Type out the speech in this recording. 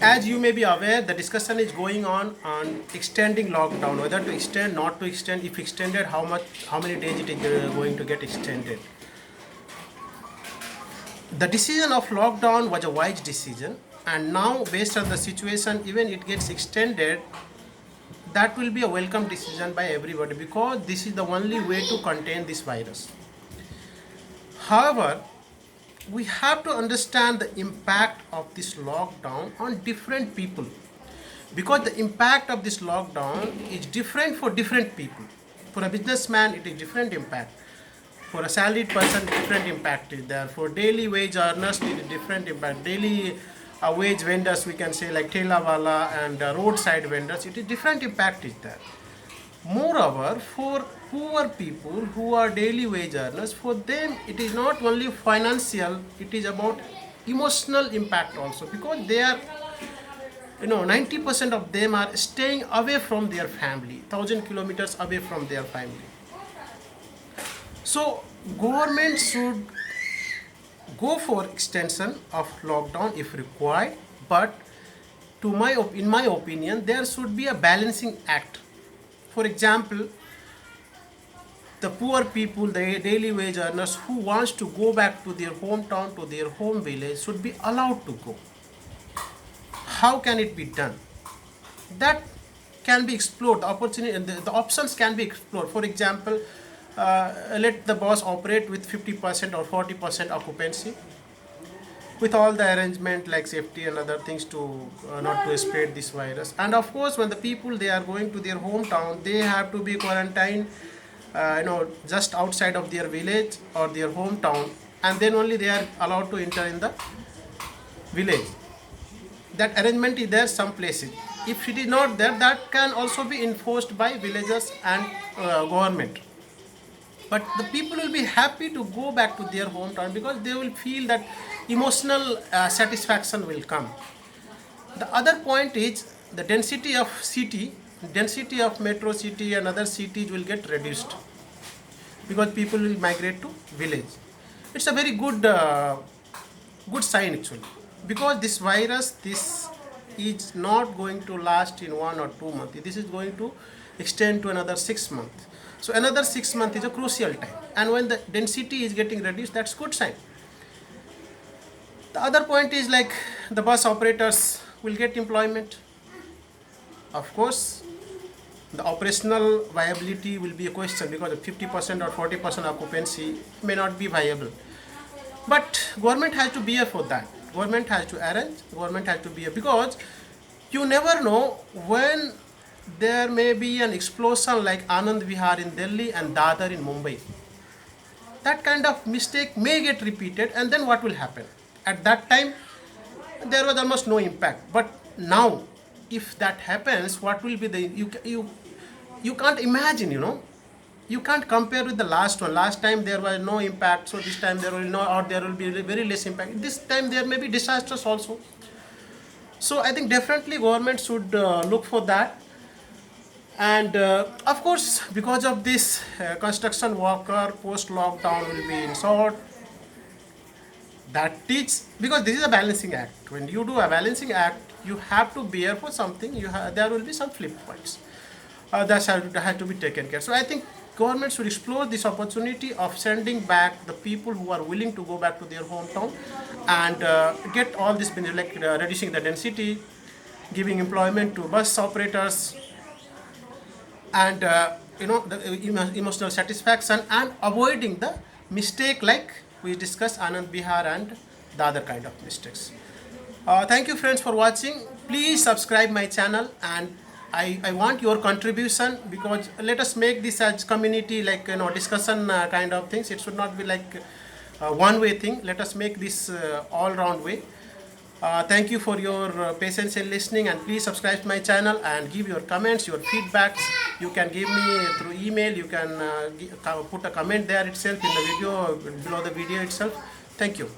As you may be aware, the discussion is going on extending lockdown, whether to extend, not to extend, if extended, how many days it is going to get extended. The decision of lockdown was a wise decision, and now based on the situation, even it gets extended, that will be a welcome decision by everybody because this is the only way to contain this virus. However, we have to understand the impact of this lockdown on different people because the impact of this lockdown is different for different people. For a businessman, it is different impact. For a salaried person, different impact is there. For daily wage earners, it is different impact. Daily wage vendors, we can say like Telawala and roadside vendors, it is different impact is there. Moreover, for poor people who are daily wage earners, for them it is not only financial, it is about emotional impact also because they are 90% of them are staying away from their family, 1,000 kilometers away from their family. So government should go for extension of lockdown if required, but in my opinion, there should be a balancing act. For example, the poor people, the daily wage earners who wants to go back to their hometown, to their home village, should be allowed to go. How can it be done? That can be explored. The opportunity, the options can be explored. For example, let the bus operate with 50% or 40% occupancy, with all the arrangement like safety and other things to not to spread this virus. And of course, when the people they are going to their hometown, they have to be quarantined, just outside of their village or their hometown, and then only they are allowed to enter in the village. That arrangement is there some places. If it is not there, that can also be enforced by villagers and government. But the people will be happy to go back to their hometown because they will feel that emotional satisfaction will come. The other point is the density of metro city and other cities will get reduced because people will migrate to village. It's a very good sign actually because this virus is not going to last in 1 or 2 months. This is going to extend to another 6 months. So another 6 months is a crucial time, and when the density is getting reduced, that's good sign. The other point is like the bus operators will get employment. Of course, the operational viability will be a question because the 50% or 40% occupancy may not be viable. But government has to be here for that. Government has to arrange. Government has to be here because you never know when there may be an explosion like Anand Vihar in Delhi and Dadar in Mumbai. That kind of mistake may get repeated, and then what will happen? At that time, there was almost no impact. But now, if that happens, what will be you can't imagine, you can't compare with the last one. Last time there was no impact, so this time there will be very less impact. This time there may be disasters also. So I think definitely government should look for that. And of course, because of this, construction worker post lockdown will be in sort. That teach because this is a balancing act. When you do a balancing act, you have to bear for something. There will be some flip points that have to be taken care. So I think government should explore this opportunity of sending back the people who are willing to go back to their hometown and get all this benefit, like reducing the density, giving employment to bus operators, and the emotional satisfaction, and avoiding the mistake like we discussed Anand Bihar and the other kind of mistakes. Thank you friends for watching. Please subscribe my channel, and I want your contribution because let us make this as community like discussion kind of things. It should not be like one way thing. Let us make this all round way. Thank you for your patience in listening, and please subscribe to my channel and give your comments, your feedbacks. You can give me through email. You can put a comment there itself in the video, below the video itself. Thank you.